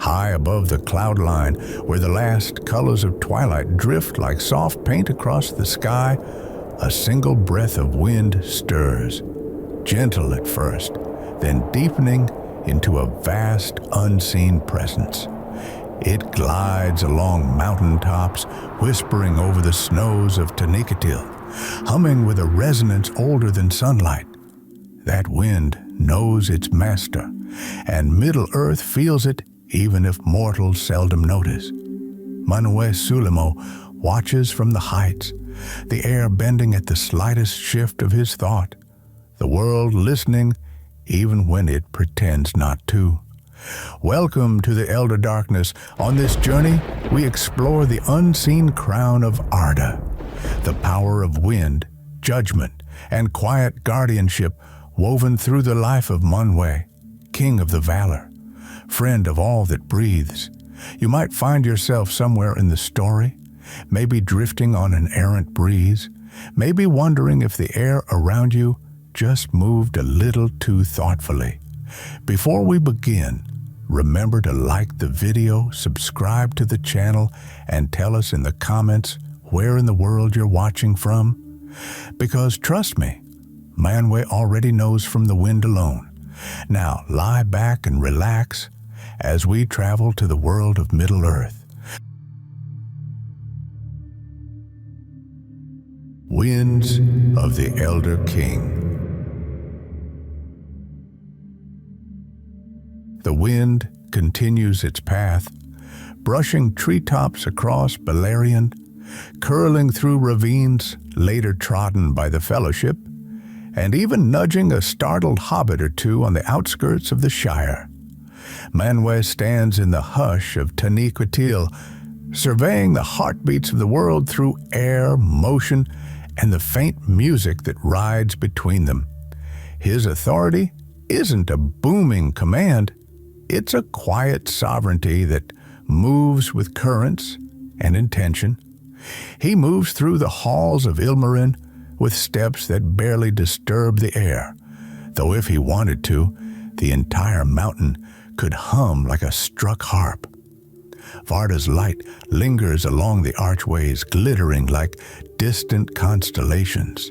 high above the cloud line, where the last colors of twilight drift like soft paint across the sky, a single breath of wind stirs, gentle at first, then deepening into a vast, unseen presence. It glides along mountaintops, whispering over the snows of Taniquetil, humming with a resonance older than sunlight. That wind knows its master, and Middle-earth feels it even if mortals seldom notice. Manwë Súlimo watches from the heights, the air bending at the slightest shift of his thought, the world listening even when it pretends not to. Welcome to the Elder Darkness. On this journey, we explore the unseen crown of Arda, the power of wind, judgment, and quiet guardianship woven through the life of Manwë, king of the Valar, friend of all that breathes. You might find yourself somewhere in the story, maybe drifting on an errant breeze, maybe wondering if the air around you just moved a little too thoughtfully. Before we begin, remember to like the video, subscribe to the channel, and tell us in the comments where in the world you're watching from. Because trust me, Manwë already knows from the wind alone. Now lie back and relax as we travel to the world of Middle-earth. Winds of the Elder King. The wind continues its path, brushing treetops across Balerion, curling through ravines later trodden by the Fellowship, and even nudging a startled hobbit or two on the outskirts of the Shire. Manwë stands in the hush of Taniquetil, surveying the heartbeats of the world through air, motion, and the faint music that rides between them. His authority isn't a booming command. It's a quiet sovereignty that moves with currents and intention. He moves through the halls of Ilmarin with steps that barely disturb the air, though if he wanted to, the entire mountain could hum like a struck harp. Varda's light lingers along the archways, glittering like distant constellations.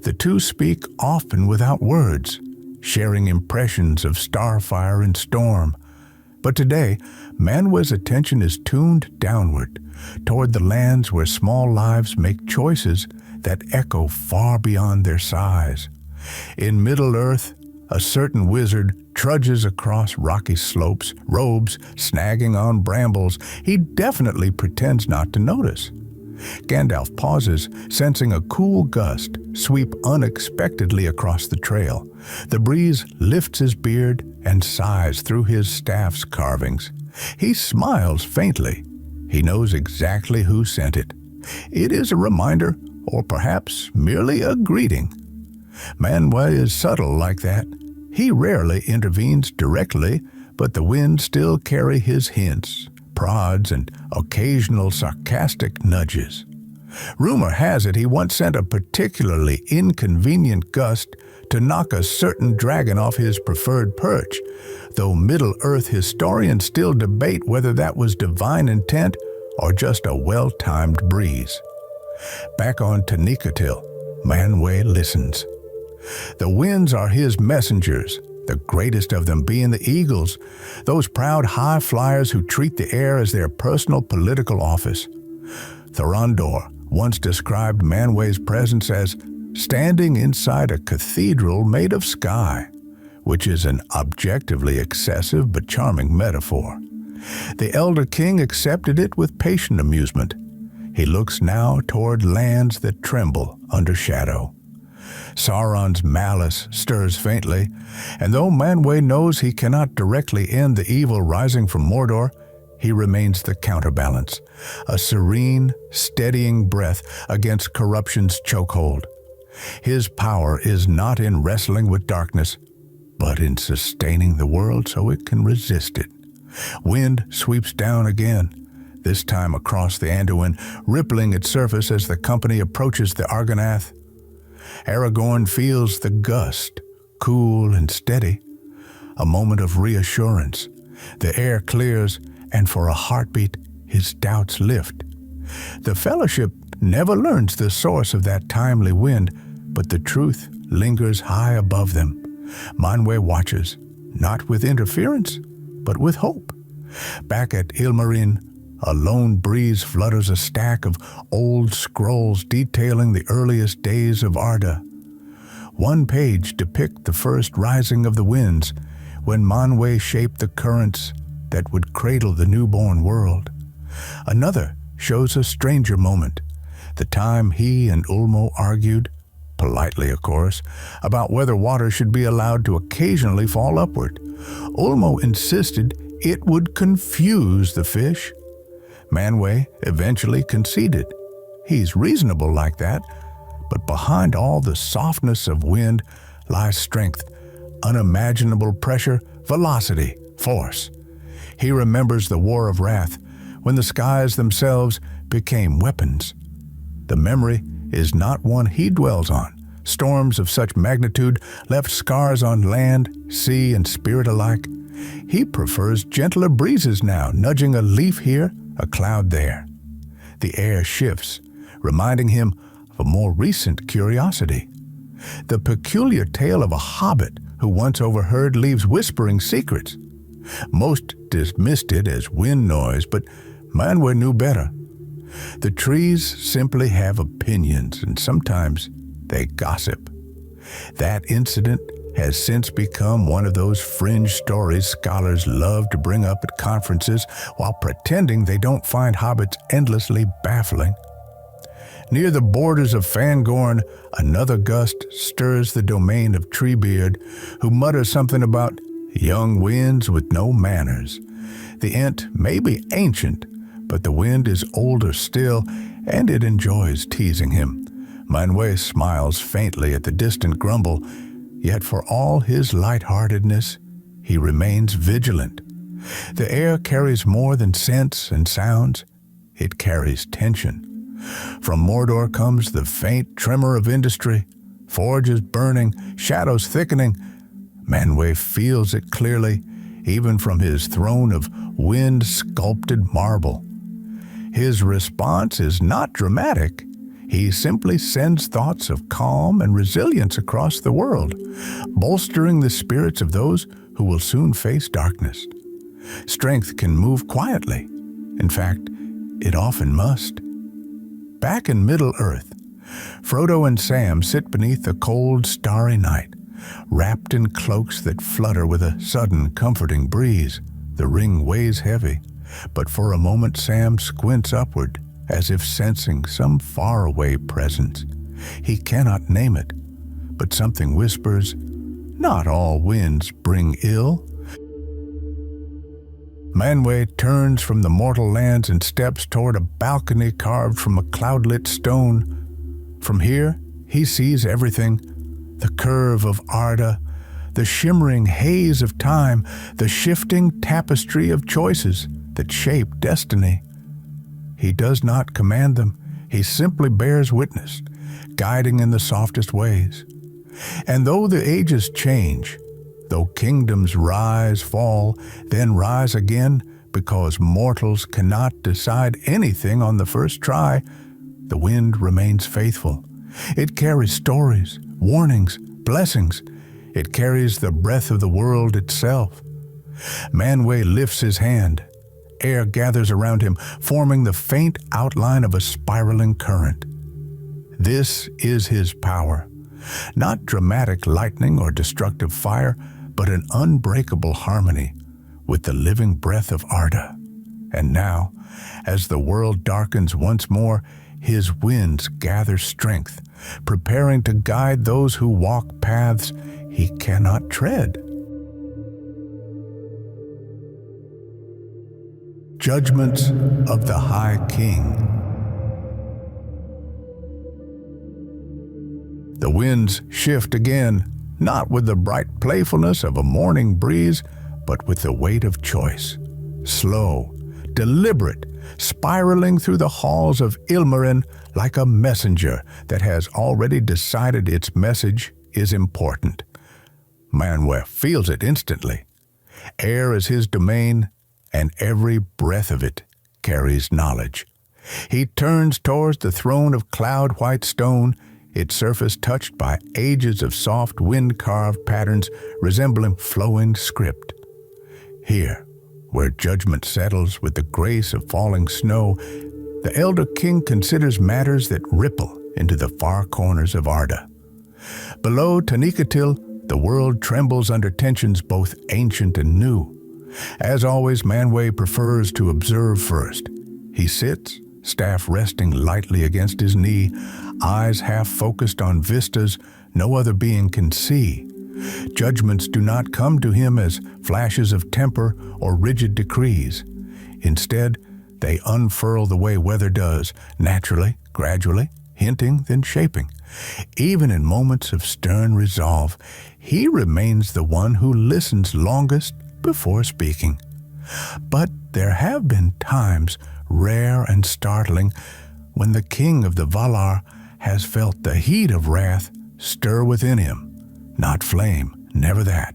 The two speak often without words, sharing impressions of starfire and storm. But today, Manwë's attention is tuned downward, toward the lands where small lives make choices that echo far beyond their size. In Middle-earth, a certain wizard trudges across rocky slopes, robes snagging on brambles. He definitely pretends not to notice. Gandalf pauses, sensing a cool gust sweep unexpectedly across the trail. The breeze lifts his beard and sighs through his staff's carvings. He smiles faintly. He knows exactly who sent it. It is a reminder, or perhaps merely a greeting. Manwë is subtle like that. He rarely intervenes directly, but the winds still carry his hints, prods, and occasional sarcastic nudges. Rumor has it he once sent a particularly inconvenient gust to knock a certain dragon off his preferred perch, though Middle-earth historians still debate whether that was divine intent or just a well-timed breeze. Back on Taniquetil, Manwë listens. The winds are his messengers, the greatest of them being the eagles, those proud high flyers who treat the air as their personal political office. Thorondor once described Manwë's presence as standing inside a cathedral made of sky, which is an objectively excessive but charming metaphor. The Elder King accepted it with patient amusement. He looks now toward lands that tremble under shadow. Sauron's malice stirs faintly, and though Manwë knows he cannot directly end the evil rising from Mordor, he remains the counterbalance, a serene, steadying breath against corruption's chokehold. His power is not in wrestling with darkness, but in sustaining the world so it can resist it. Wind sweeps down again, this time across the Anduin, rippling its surface as the company approaches the Argonath. Aragorn feels the gust, cool and steady, a moment of reassurance. The air clears, and for a heartbeat, his doubts lift. The fellowship never learns the source of that timely wind, but the truth lingers high above them. Manwë watches, not with interference, but with hope. Back at Ilmarine, a lone breeze flutters a stack of old scrolls detailing the earliest days of Arda. One page depicts the first rising of the winds, when Manwë shaped the currents that would cradle the newborn world. Another shows a stranger moment, the time he and Ulmo argued, politely of course, about whether water should be allowed to occasionally fall upward. Ulmo insisted it would confuse the fish. Manwë eventually conceded. He's reasonable like that, but behind all the softness of wind lies strength, unimaginable pressure, velocity, force. He remembers the War of Wrath, when the skies themselves became weapons. The memory is not one he dwells on. Storms of such magnitude left scars on land, sea, and spirit alike. He prefers gentler breezes now, nudging a leaf here, a cloud there. The air shifts, reminding him of a more recent curiosity. The peculiar tale of a hobbit who once overheard leaves whispering secrets. Most dismissed it as wind noise, but Manwë knew better. The trees simply have opinions, and sometimes they gossip. That incident has since become one of those fringe stories scholars love to bring up at conferences while pretending they don't find hobbits endlessly baffling. Near the borders of Fangorn, another gust stirs the domain of Treebeard, who mutters something about young winds with no manners. The Ent may be ancient, but the wind is older still, and it enjoys teasing him. Manwë smiles faintly at the distant grumble, yet for all his lightheartedness, he remains vigilant. The air carries more than scents and sounds. It carries tension. From Mordor comes the faint tremor of industry, forges burning, shadows thickening. Manwë feels it clearly, even from his throne of wind-sculpted marble. His response is not dramatic. He simply sends thoughts of calm and resilience across the world, bolstering the spirits of those who will soon face darkness. Strength can move quietly. In fact, it often must. Back in Middle-earth, Frodo and Sam sit beneath a cold, starry night, wrapped in cloaks that flutter with a sudden, comforting breeze. The ring weighs heavy, but for a moment Sam squints upward, as if sensing some faraway presence. He cannot name it, but something whispers, "Not all winds bring ill." Manwë turns from the mortal lands and steps toward a balcony carved from a cloudlit stone. From here, he sees everything: the curve of Arda, the shimmering haze of time, the shifting tapestry of choices that shape destiny. He does not command them, he simply bears witness, guiding in the softest ways. And though the ages change, though kingdoms rise, fall, then rise again, because mortals cannot decide anything on the first try, the wind remains faithful. It carries stories, warnings, blessings. It carries the breath of the world itself. Manwë lifts his hand. Air gathers around him, forming the faint outline of a spiraling current. This is his power. Not dramatic lightning or destructive fire, but an unbreakable harmony with the living breath of Arda. And now, as the world darkens once more, his winds gather strength, preparing to guide those who walk paths he cannot tread. Judgments of the High King. The winds shift again, not with the bright playfulness of a morning breeze, but with the weight of choice. Slow, deliberate, spiraling through the halls of Ilmarine like a messenger that has already decided its message is important. Manwë feels it instantly. Air is his domain, and every breath of it carries knowledge. He turns towards the throne of cloud-white stone, its surface touched by ages of soft wind-carved patterns resembling flowing script. Here, where judgment settles with the grace of falling snow, the elder king considers matters that ripple into the far corners of Arda. Below Taniquetil, the world trembles under tensions both ancient and new. As always, Manwë prefers to observe first. He sits, staff resting lightly against his knee, eyes half-focused on vistas no other being can see. Judgments do not come to him as flashes of temper or rigid decrees. Instead, they unfurl the way weather does, naturally, gradually, hinting, then shaping. Even in moments of stern resolve, he remains the one who listens longest before speaking. But there have been times, rare and startling, when the king of the Valar has felt the heat of wrath stir within him. Not flame, never that.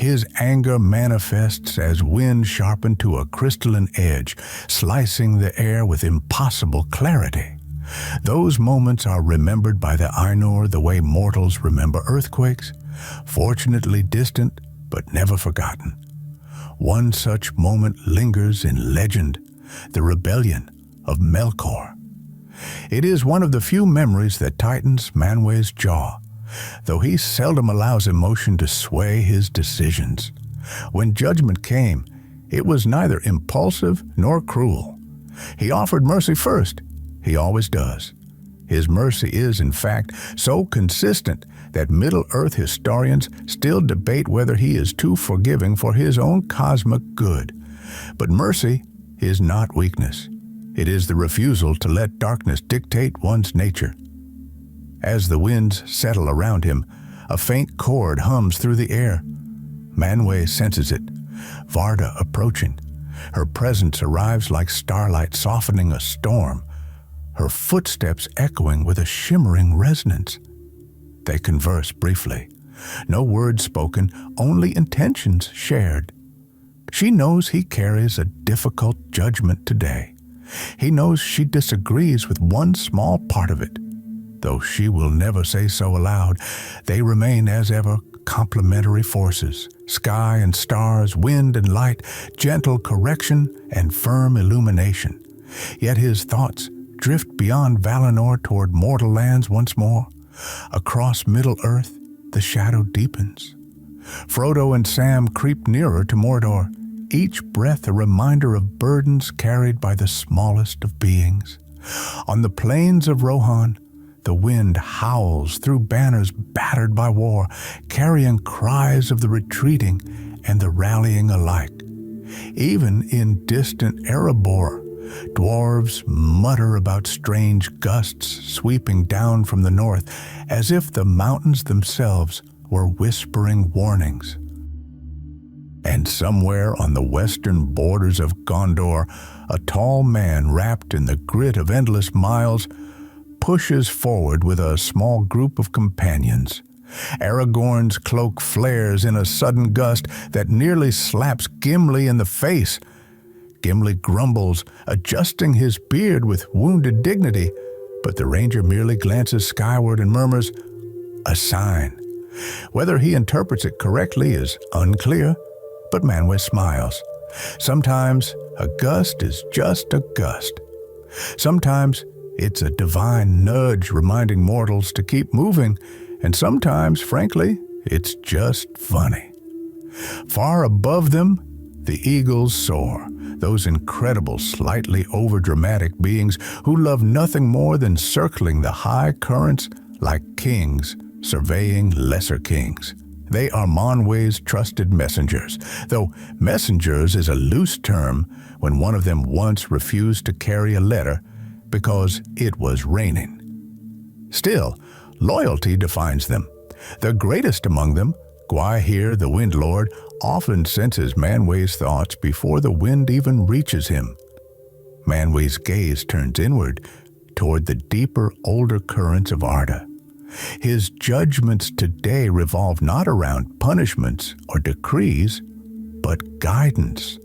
His anger manifests as wind sharpened to a crystalline edge, slicing the air with impossible clarity. Those moments are remembered by the Ainur the way mortals remember earthquakes, fortunately distant but never forgotten. One such moment lingers in legend, the rebellion of Melkor. It is one of the few memories that tightens Manwë's jaw, though he seldom allows emotion to sway his decisions. When judgment came, it was neither impulsive nor cruel. He offered mercy first. He always does. His mercy is, in fact, so consistent that Middle-earth historians still debate whether he is too forgiving for his own cosmic good. But mercy is not weakness. It is the refusal to let darkness dictate one's nature. As the winds settle around him, a faint chord hums through the air. Manwë senses it. Varda approaching. Her presence arrives like starlight softening a storm, her footsteps echoing with a shimmering resonance. They converse briefly. No words spoken, only intentions shared. She knows he carries a difficult judgment today. He knows she disagrees with one small part of it. Though she will never say so aloud, they remain as ever complementary forces, sky and stars, wind and light, gentle correction and firm illumination. Yet his thoughts drift beyond Valinor toward mortal lands once more. Across Middle-earth, the shadow deepens. Frodo and Sam creep nearer to Mordor, each breath a reminder of burdens carried by the smallest of beings. On the plains of Rohan, the wind howls through banners battered by war, carrying cries of the retreating and the rallying alike. Even in distant Erebor, dwarves mutter about strange gusts sweeping down from the north, as if the mountains themselves were whispering warnings. And somewhere on the western borders of Gondor, a tall man wrapped in the grit of endless miles pushes forward with a small group of companions. Aragorn's cloak flares in a sudden gust that nearly slaps Gimli in the face. Gimli grumbles, adjusting his beard with wounded dignity, but the ranger merely glances skyward and murmurs, "A sign." Whether he interprets it correctly is unclear, but Manwë smiles. Sometimes a gust is just a gust. Sometimes it's a divine nudge reminding mortals to keep moving, and sometimes, frankly, it's just funny. Far above them, the eagles soar, those incredible, slightly overdramatic beings who love nothing more than circling the high currents like kings surveying lesser kings. They are Manwë's trusted messengers, though messengers is a loose term when one of them once refused to carry a letter because it was raining. Still, loyalty defines them. The greatest among them, Gwaihir the Wind Lord, often senses Manwë's thoughts before the wind even reaches him. Manwë's gaze turns inward, toward the deeper, older currents of Arda. His judgments today revolve not around punishments or decrees, but guidance.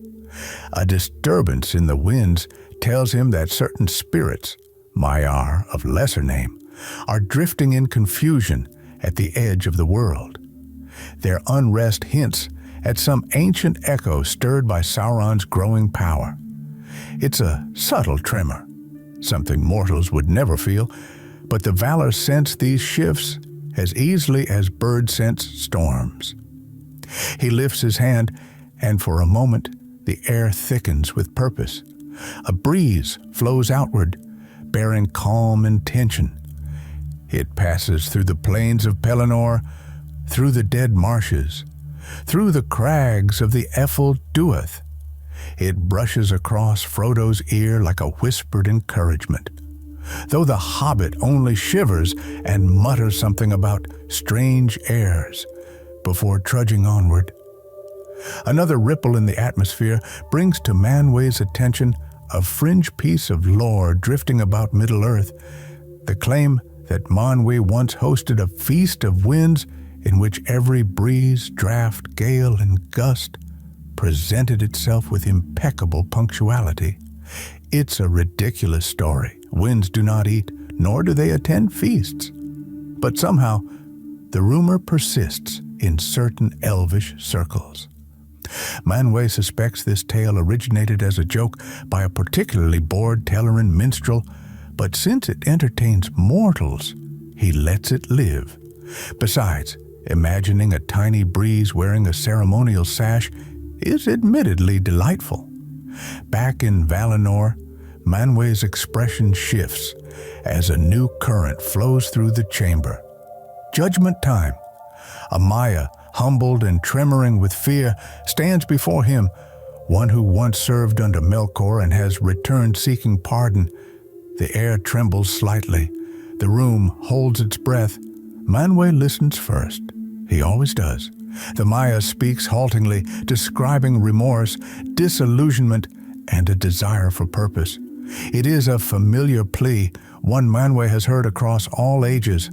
A disturbance in the winds tells him that certain spirits, Maiar of lesser name, are drifting in confusion at the edge of the world. Their unrest hints at some ancient echo stirred by Sauron's growing power. It's a subtle tremor, something mortals would never feel, but the Valar sense these shifts as easily as birds sense storms. He lifts his hand, and for a moment the air thickens with purpose. A breeze flows outward, bearing calm intention. It passes through the plains of Pelennor, through the dead marshes, through the crags of the Ephel Duath. It brushes across Frodo's ear like a whispered encouragement, though the hobbit only shivers and mutters something about strange airs before trudging onward. Another ripple in the atmosphere brings to Manwë's attention a fringe piece of lore drifting about Middle-earth, the claim that Manwë once hosted a feast of winds in which every breeze, draft, gale, and gust presented itself with impeccable punctuality. It's a ridiculous story. Winds do not eat, nor do they attend feasts. But somehow, the rumor persists in certain elvish circles. Manwë suspects this tale originated as a joke by a particularly bored Telerin minstrel, but since it entertains mortals, he lets it live. Besides, imagining a tiny breeze wearing a ceremonial sash is admittedly delightful. Back in Valinor, Manwë's expression shifts as a new current flows through the chamber. Judgment time. A Maya, humbled and tremoring with fear, stands before him, one who once served under Melkor and has returned seeking pardon. The air trembles slightly. The room holds its breath. Manwë listens first. He always does. The Maya speaks haltingly, describing remorse, disillusionment, and a desire for purpose. It is a familiar plea, one Manwë has heard across all ages.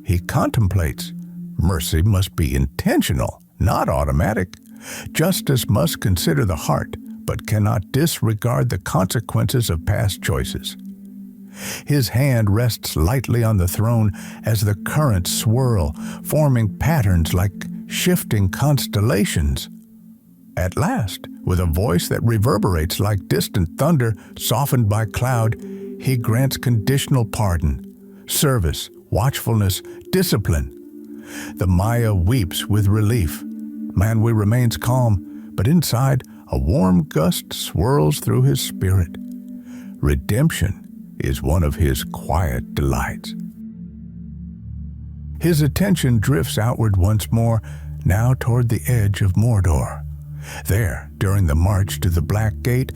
He contemplates. Mercy must be intentional, not automatic. Justice must consider the heart, but cannot disregard the consequences of past choices. His hand rests lightly on the throne as the currents swirl, forming patterns like shifting constellations. At last, with a voice that reverberates like distant thunder softened by cloud, he grants conditional pardon, service, watchfulness, discipline. The Maya weeps with relief. Manwë remains calm, but inside, a warm gust swirls through his spirit. Redemption is one of his quiet delights. His attention drifts outward once more, now toward the edge of Mordor. There, during the march to the Black Gate,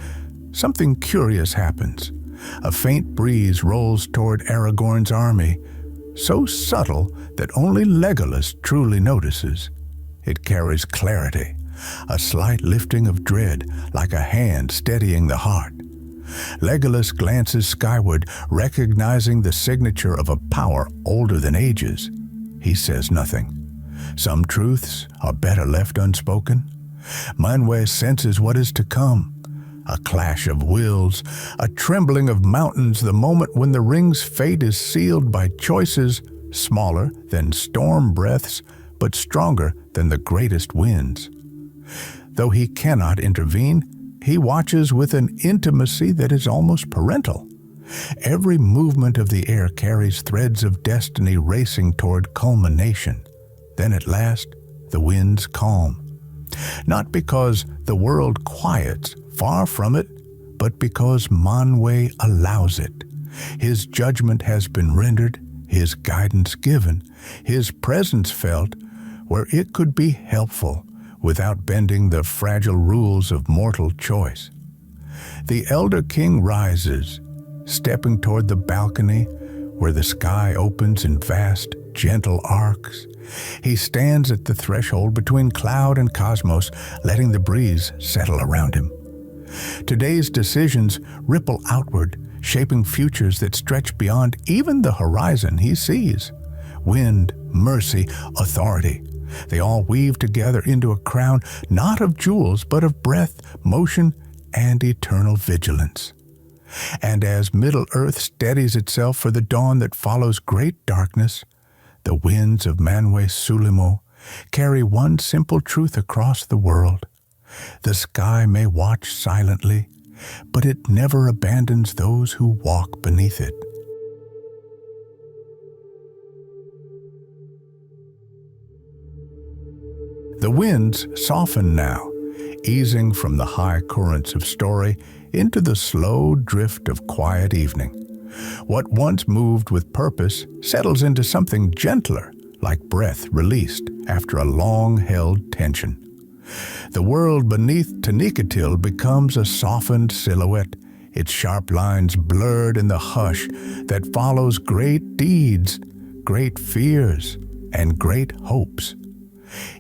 something curious happens. A faint breeze rolls toward Aragorn's army, so subtle that only Legolas truly notices. It carries clarity, a slight lifting of dread, like a hand steadying the heart. Legolas glances skyward, recognizing the signature of a power older than ages. He says nothing. Some truths are better left unspoken. Manwë senses what is to come. A clash of wills, a trembling of mountains, the moment when the ring's fate is sealed by choices smaller than storm breaths, but stronger than the greatest winds. Though he cannot intervene, he watches with an intimacy that is almost parental. Every movement of the air carries threads of destiny racing toward culmination. Then at last, the winds calm. Not because the world quiets, far from it, but because Manwë allows it. His judgment has been rendered, his guidance given, his presence felt where it could be helpful without bending the fragile rules of mortal choice. The Elder King rises, stepping toward the balcony where the sky opens in vast, gentle arcs. He stands at the threshold between cloud and cosmos, letting the breeze settle around him. Today's decisions ripple outward, shaping futures that stretch beyond even the horizon he sees. Wind, mercy, authority. They all weave together into a crown not of jewels, but of breath, motion, and eternal vigilance. And as Middle Earth steadies itself for the dawn that follows great darkness, the winds of Manwë Súlimo carry one simple truth across the world. The sky may watch silently, but it never abandons those who walk beneath it. The winds soften now, easing from the high currents of story into the slow drift of quiet evening. What once moved with purpose settles into something gentler, like breath released after a long-held tension. The world beneath Taniquetil becomes a softened silhouette, its sharp lines blurred in the hush that follows great deeds, great fears, and great hopes.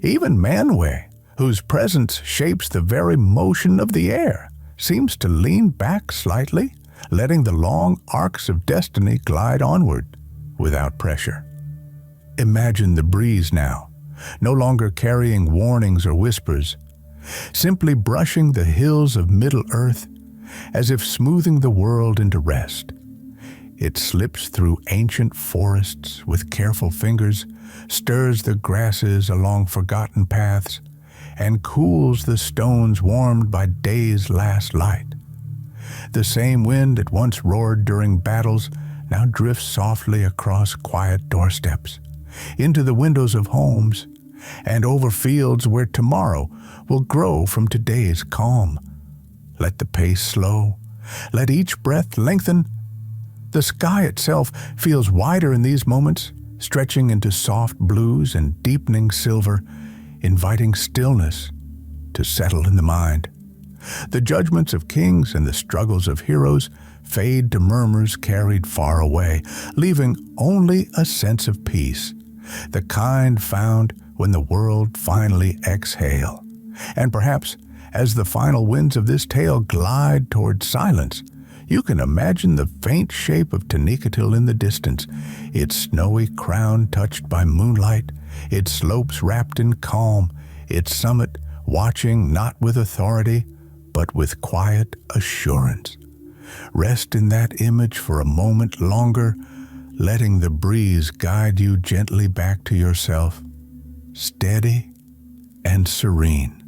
Even Manwë, whose presence shapes the very motion of the air, seems to lean back slightly, letting the long arcs of destiny glide onward without pressure. Imagine the breeze now, no longer carrying warnings or whispers, simply brushing the hills of Middle Earth as if smoothing the world into rest. It slips through ancient forests with careful fingers, stirs the grasses along forgotten paths, and cools the stones warmed by day's last light. The same wind that once roared during battles now drifts softly across quiet doorsteps, into the windows of homes, and over fields where tomorrow will grow from today's calm. Let the pace slow, let each breath lengthen. The sky itself feels wider in these moments, stretching into soft blues and deepening silver, inviting stillness to settle in the mind. The judgments of kings and the struggles of heroes fade to murmurs carried far away, leaving only a sense of peace, the kind found when the world finally exhales. And perhaps, as the final winds of this tale glide toward silence, you can imagine the faint shape of Taniquetil in the distance, its snowy crown touched by moonlight, its slopes wrapped in calm, its summit watching not with authority, but with quiet assurance. Rest in that image for a moment longer, letting the breeze guide you gently back to yourself, steady and serene.